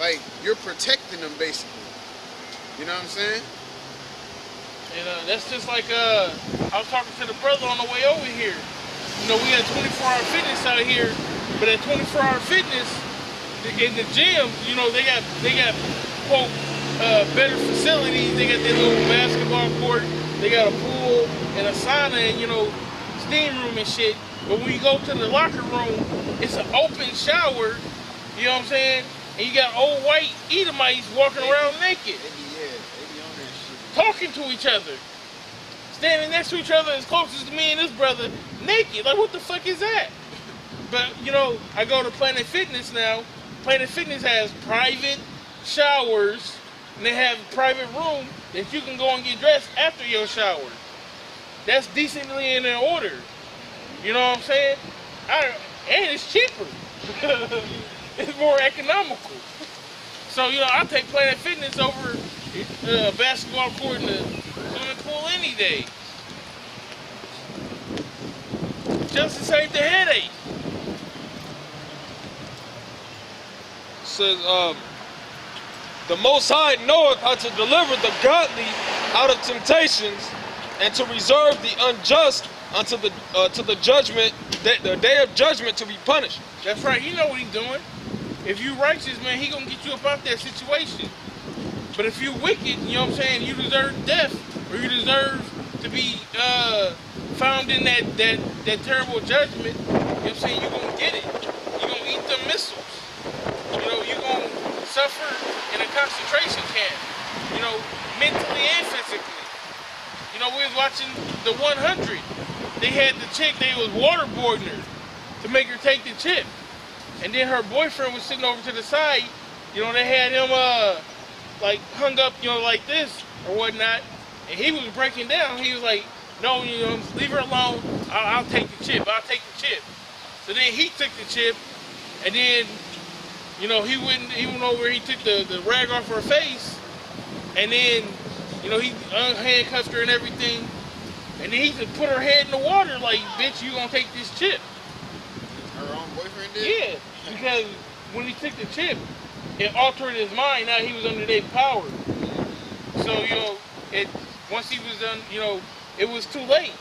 like you're protecting them basically. You know what I'm saying? And that's just like I was talking to the brother on the way over here. You know, we had 24-hour fitness out here, but at 24-hour fitness in the gym, you know, they got quote better facilities. They got their little basketball court, they got a pool and a sauna and, you know, steam room and shit. But when you go to the locker room, it's an open shower. You know what I'm saying? And you got old white Edomites walking around naked. They be on that shit. Talking to each other. Standing next to each other as close as me and this brother, naked. Like, what the fuck is that? But, you know, I go to Planet Fitness now. Planet Fitness has private showers, and they have a private room that you can go and get dressed after your shower. That's decently in order. You know what I'm saying? And it's cheaper. It's more economical. So, you know, I'll take Planet Fitness over a basketball court and a swimming pool any day. Just to save the headache. Says, the Most High knoweth how to deliver the godly out of temptations, and to reserve the unjust unto the judgment, the day of judgment to be punished. That's right. He know what he's doing. If you righteous, man, he gonna get you up out that situation. But if you wicked, you know what I'm saying, you deserve death, or you deserve to be found in that terrible judgment. You know what I'm saying? You're gonna get it. You're gonna eat the missiles. You know, you're gonna suffer in a concentration camp. You know, mentally and physically. You know, we was watching the 100. They had the chick, they was waterboarding her to make her take the chip. And then her boyfriend was sitting over to the side. You know, they had him like hung up, you know, like this or whatnot. And he was breaking down. He was like, no, you know, leave her alone. I'll take the chip. I'll take the chip. So then he took the chip, and then, you know, he went over, he took the rag off her face, and then, you know, he handcuffed her and everything. And then he just put her head in the water like, bitch, you gonna take this chip. Her own boyfriend did? Yeah, because when he took the chip, it altered his mind. Now he was under their power. So, you know, once he was done, you know, it was too late.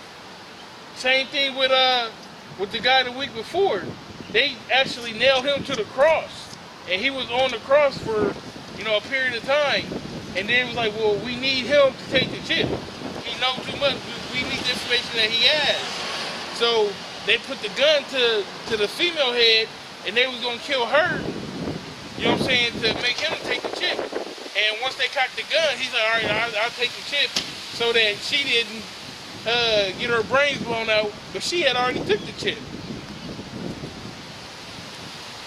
Same thing with the guy the week before. They actually nailed him to the cross. And he was on the cross for, you know, a period of time. And then it was like, well, we need him to take the chip. He knows too much. We need the information that he has. So they put the gun to the female head, and they was gonna kill her. You know what I'm saying? To make him take the chip. And once they cocked the gun, he's like, all right, I'll take the chip, so that she didn't get her brains blown out. But she had already took the chip.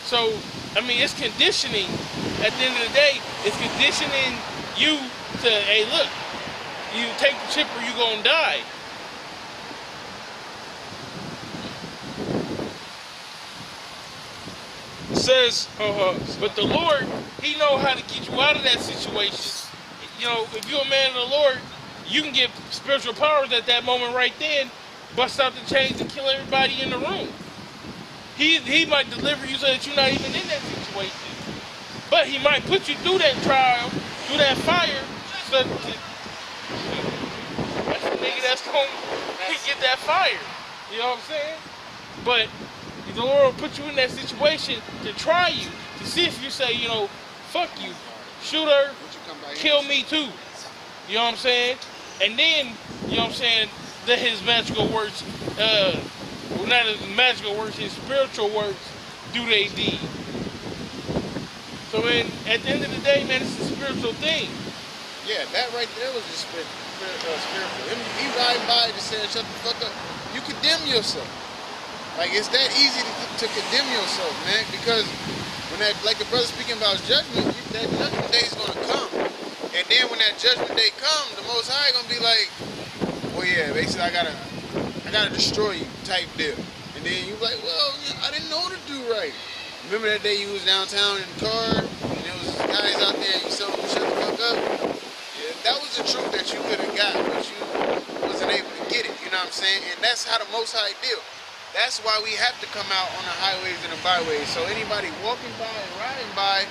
So I mean, it's conditioning. At the end of the day, it's conditioning you to, hey, look, you take the chip or you gonna die. It says, but the Lord, He know how to get you out of that situation. You know, if you're a man of the Lord, you can get spiritual powers at that moment right then, bust out the chains and kill everybody in the room. He might deliver you so that you're not even in that situation. But He might put you through that trial, through that fire, so that that's the nigga that's going to get that fire. You know what I'm saying? But the Lord will put you in that situation to try you, to see if you say, you know, fuck you, shoot her, kill me too. You know what I'm saying? And then, you know what I'm saying, that His magical works, well, not His magical works, His spiritual works do they deed. So, man, at the end of the day, man, it's a spiritual thing. Yeah, that right there was just spiritual. He riding by just saying, shut the fuck up. You condemn yourself. Like, it's that easy to condemn yourself, man, because when that, like the brother speaking about judgment, that judgment day is going to come. And then when that judgment day comes, the Most High going to be like, well, yeah, basically, I gotta destroy you type deal. And then you like, well, I didn't know to do right. Remember that day you was downtown in the car, and there was guys out there, and you told them to shut the fuck up? Yeah, that was the truth that you could have got, but you wasn't able to get it, you know what I'm saying? And that's how the Most High deal. That's why we have to come out on the highways and the byways. So anybody walking by and riding by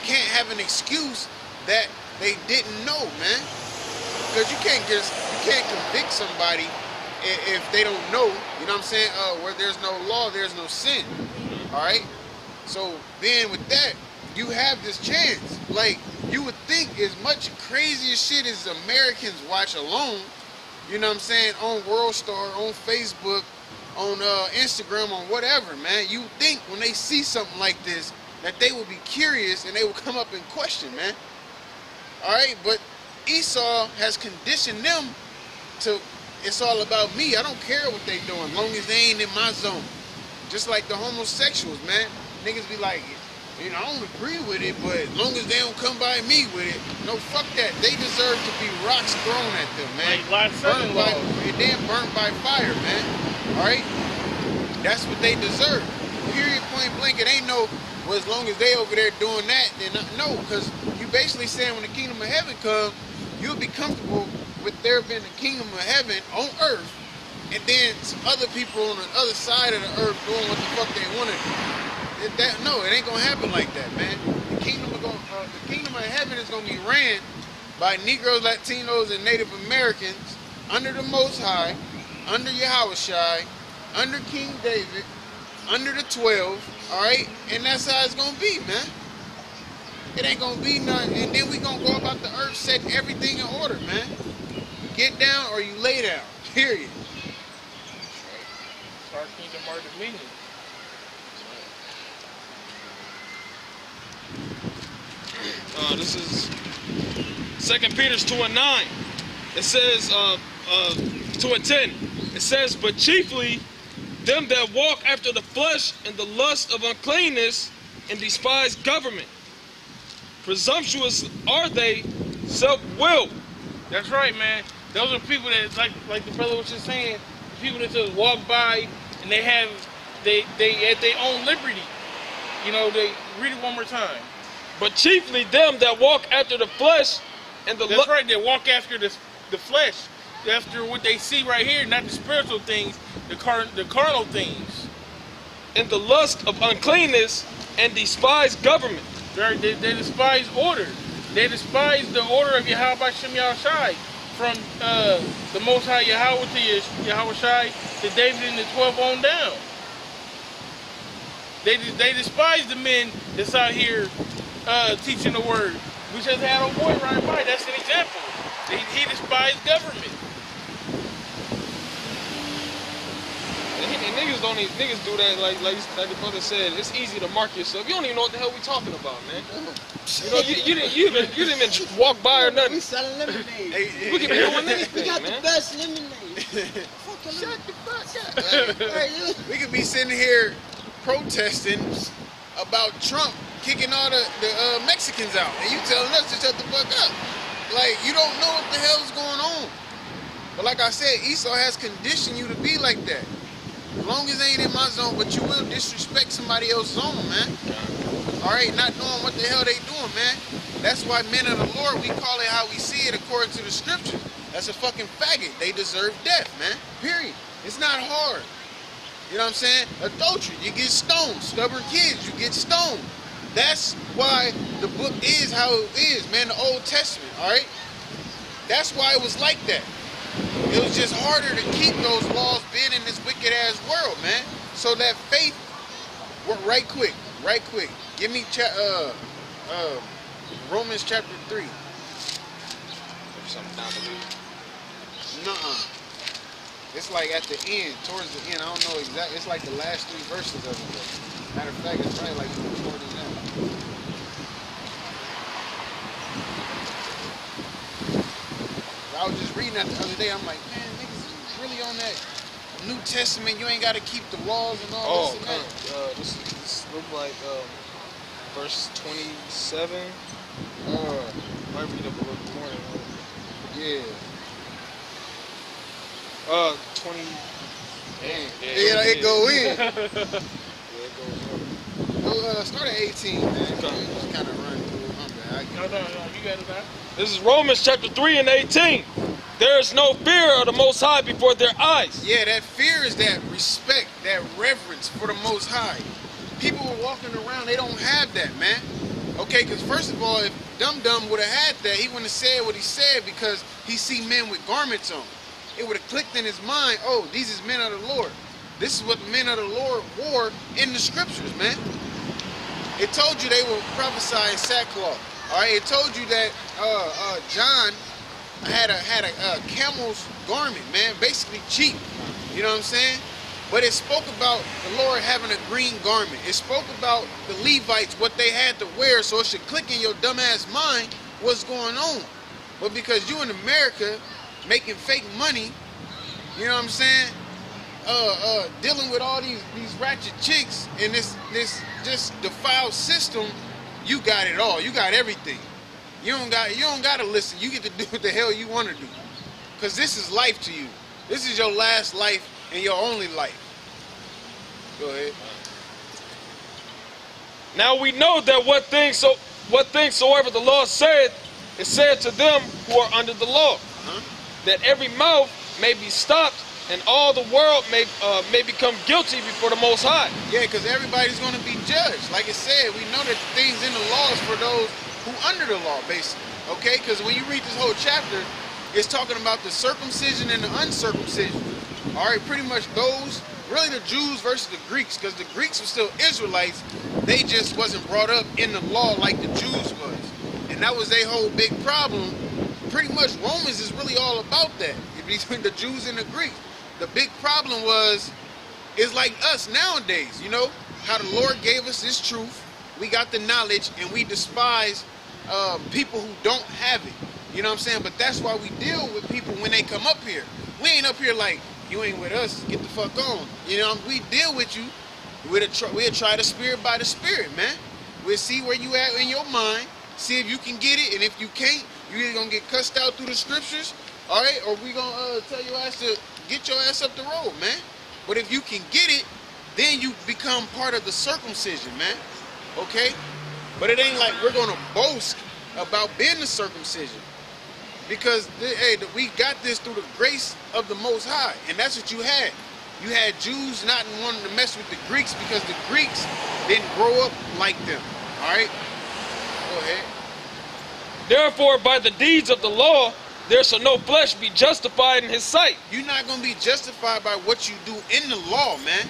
can't have an excuse that they didn't know, man. Because you can't convict somebody if they don't know. You know what I'm saying? Where there's no law, there's no sin. All right. So then with that, you have this chance. Like, you would think as much crazy as shit as Americans watch alone, you know what I'm saying, on World Star, on Facebook, on Instagram, on whatever, man, you think when they see something like this that they will be curious and they will come up and question, man. All right, but Esau has conditioned them to, it's all about me. I don't care what they doing, as long as they ain't in my zone. Just like the homosexuals, man. Niggas be like, you know, I don't agree with it, but as long as they don't come by me with it, no, fuck that. They deserve to be rocks thrown at them, man. Like burnt by fire, man. All right? That's what they deserve. Period, point blank. It ain't no, well, as long as they over there doing that, then no, because you basically saying when the kingdom of heaven comes, you'll be comfortable with there being the kingdom of heaven on earth, and then some other people on the other side of the earth doing what the fuck they want to do. No, it ain't gonna happen like that, man. The kingdom of heaven is gonna be ran by Negroes, Latinos, and Native Americans under the Most High, under Yahushua, under King David, under the 12. All right, and that's how it's gonna be, man. It ain't gonna be nothing, and then we gonna go about the earth setting everything in order, man. Get down or you lay down. Period. It's our kingdom, our dominion. This is 2 Peter 2:9. It says 2:10. It says, but chiefly them that walk after the flesh and the lust of uncleanness and despise government. Presumptuous are they, self-willed. That's right, man. Those are people that, like the brother was just saying, people that just walk by and they at their own liberty. You know, they read it one more time. But chiefly them that walk after the flesh and the That's right, they walk after the flesh, after what they see right here, not the spiritual things, the carnal things. And the lust of uncleanness and despise government. They despise order. They despise the order of Yahweh Shem Yahushai, from the Most High Yahweh to Yahushai to David and the 12 on down. They despise the men that's out here teaching the word. We just had a boy right by. That's an example. He despised government. And niggas do that like the brother said. It's easy to mark yourself. You don't even know what the hell we talking about, man. You know, you didn't even walk by or nothing. We selling lemonade. We can be doing anything, We got man. the best lemonade. Shut the fuck up. We could be sitting here protesting about Trump kicking all the Mexicans out, and you telling us to shut the fuck up. Like, you don't know what the hell is going on. But like I said, Esau has conditioned you to be like that. As long as they ain't in my zone, but you will disrespect somebody else's zone, man. All right, not knowing what the hell they doing, man. That's why men of the Lord, we call it how we see it according to the scriptures. That's a fucking faggot. They deserve death, man. Period. It's not hard. You know what I'm saying? Adultery, you get stoned. Stubborn kids, you get stoned. That's why the book is how it is, man, the Old Testament, all right? That's why it was like that. It was just harder to keep those laws being in this wicked-ass world, man. So that faith, right quick. Give me Romans chapter 3. Something down the way. Nuh-uh. It's like at the end, towards the end. I don't know exactly. It's like the last 3 verses of it. Matter of fact, it's probably like more than that. I was just reading that the other day. I'm like, man, niggas is really on that New Testament. You ain't got to keep the laws and all this and that. This look like verse 27. Might read up a little more than that. Yeah. 20. Yeah, it go in. Yeah, it goes on. Go, start at 18, man. Just kind of run through. My bad. No, you got it back. This is Romans chapter 3 and 18. There is no fear of the Most High before their eyes. Yeah, that fear is that respect, that reverence for the Most High. People are walking around, they don't have that, man. Okay, because first of all, if Dum Dum would have had that, he wouldn't have said what he said because he see men with garments on. It would have clicked in his mind, oh, these is men of the Lord. This is what the men of the Lord wore in the scriptures, man. It told you they were prophesying sackcloth. All right, it told you that John had a camel's garment, man, basically cheap. You know what I'm saying? But it spoke about the Lord having a green garment. It spoke about the Levites, what they had to wear, so it should click in your dumbass mind what's going on. But because you in America making fake money, you know what I'm saying? Dealing with all these ratchet chicks in this just defiled system, you got it all. You got everything. You don't gotta listen. You get to do what the hell you want to do. Cause this is life to you. This is your last life and your only life. Go ahead. Now we know that what things soever the law said, is said to them who are under the law, that every mouth may be stopped, and all the world may become guilty before the Most High. Yeah, because everybody's going to be judged. Like I said, we know that the things in the law is for those who under the law, basically. Okay, because when you read this whole chapter, it's talking about the circumcision and the uncircumcision. All right, pretty much those, really the Jews versus the Greeks, because the Greeks were still Israelites. They just wasn't brought up in the law like the Jews was. And that was their whole big problem. Pretty much Romans is really all about that, between the Jews and the Greeks. The big problem is like us nowadays, you know, how the Lord gave us this truth. We got the knowledge and we despise people who don't have it. You know what I'm saying? But that's why we deal with people when they come up here. We ain't up here like, you ain't with us, get the fuck on. You know, we deal with you. We'll try the spirit by the spirit, man. We'll see where you at in your mind, see if you can get it, and if you can't, you either gonna get cussed out through the scriptures, all right, or we gonna tell your ass to get your ass up the road, man. But if you can get it, then you become part of the circumcision, man. Okay? But it ain't like we're gonna boast about being the circumcision. Because, hey, we got this through the grace of the Most High. And that's what you had. You had Jews not wanting to mess with the Greeks because the Greeks didn't grow up like them. All right? Go ahead. Therefore, by the deeds of the law, there shall no flesh be justified in his sight. You're not going to be justified by what you do in the law, man.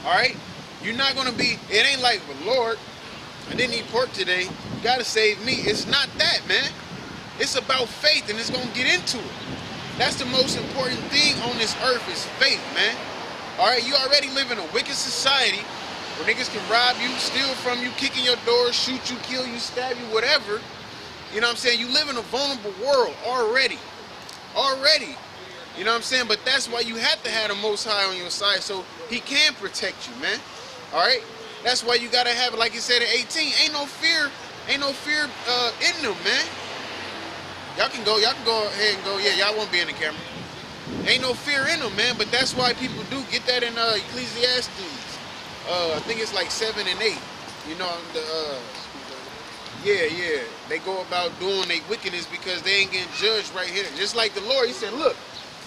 All right? You're not going to be, it ain't like, well, Lord, I didn't eat pork today. You got to save me. It's not that, man. It's about faith, and it's going to get into it. That's the most important thing on this earth is faith, man. All right? You already live in a wicked society where niggas can rob you, steal from you, kick in your door, shoot you, kill you, stab you, whatever. You know what I'm saying? You live in a vulnerable world already. Already. You know what I'm saying? But that's why you have to have the Most High on your side so he can protect you, man. All right? That's why you got to have it, like you said at 18. Ain't no fear in them, man. Y'all can go ahead and go. Yeah, y'all won't be in the camera. Ain't no fear in them, man. But that's why people do get that in Ecclesiastes. I think it's like 7 and 8. You know, yeah. They go about doing their wickedness because they ain't getting judged right here. Just like the Lord, he said, look,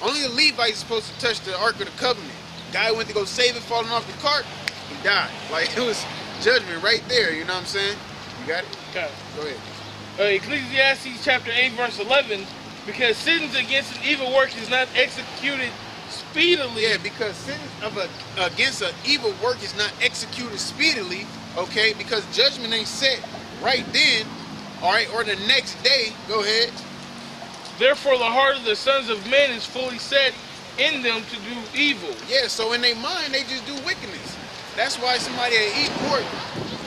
only the Levites supposed to touch the Ark of the Covenant. Guy went to go save it, falling off the cart, he died. Like, it was judgment right there, you know what I'm saying? You got it? Okay. Go ahead. Ecclesiastes chapter 8, verse 11, because sentence against an evil work is not executed speedily. Yeah, because sentence against an evil work is not executed speedily, okay, because judgment ain't set right then, all right, or the next day. Go ahead. Therefore the heart of the sons of men is fully set in them to do evil. Yeah, so in their mind, they just do wickedness. That's why somebody eat pork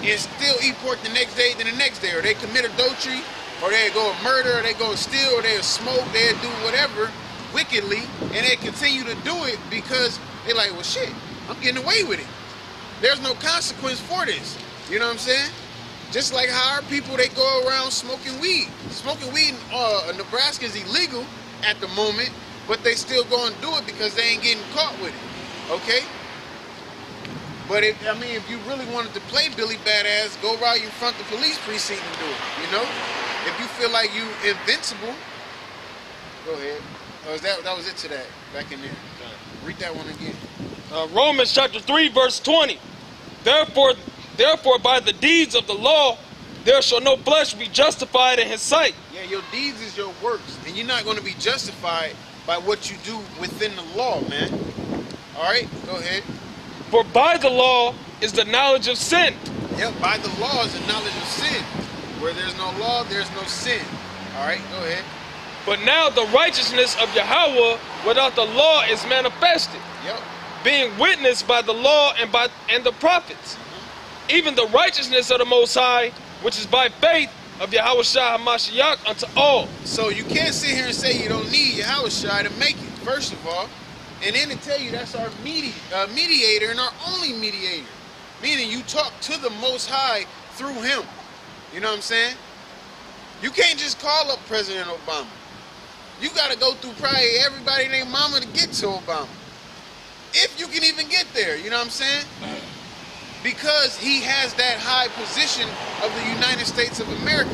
and still eat pork the next day, then the next day, or they commit adultery, or they go murder, or they go steal, or they smoke, they do whatever wickedly, and they continue to do it because they're like, well, shit, I'm getting away with it. There's no consequence for this. You know what I'm saying? Just like how our people, they go around smoking weed. Smoking weed in Nebraska is illegal at the moment, but they still go and do it because they ain't getting caught with it. Okay? But if you really wanted to play Billy Badass, go right in front of the police precinct and do it, you know? If you feel like you invincible, go ahead. Oh, that was it to that, back in there. Read that one again. Romans chapter 3, verse 20. Therefore by the deeds of the law, there shall no flesh be justified in his sight. Yeah, your deeds is your works, and you're not going to be justified by what you do within the law, man. All right, go ahead. For by the law is the knowledge of sin. Yep, by the law is the knowledge of sin. Where there's no law, there's no sin. All right, go ahead. But now the righteousness of Yahweh without the law is manifested, Yep. being witnessed by the law and the prophets. Even the righteousness of the Most High, which is by faith of Yahweh Shai HaMashiach unto all. So you can't sit here and say you don't need Yahweh Shai to make it, first of all. And then to tell you that's our mediator and our only mediator. Meaning you talk to the Most High through him. You know what I'm saying? You can't just call up President Obama. You got to go through probably everybody named Mama to get to Obama. If you can even get there, you know what I'm saying? Because he has that high position of the United States of America.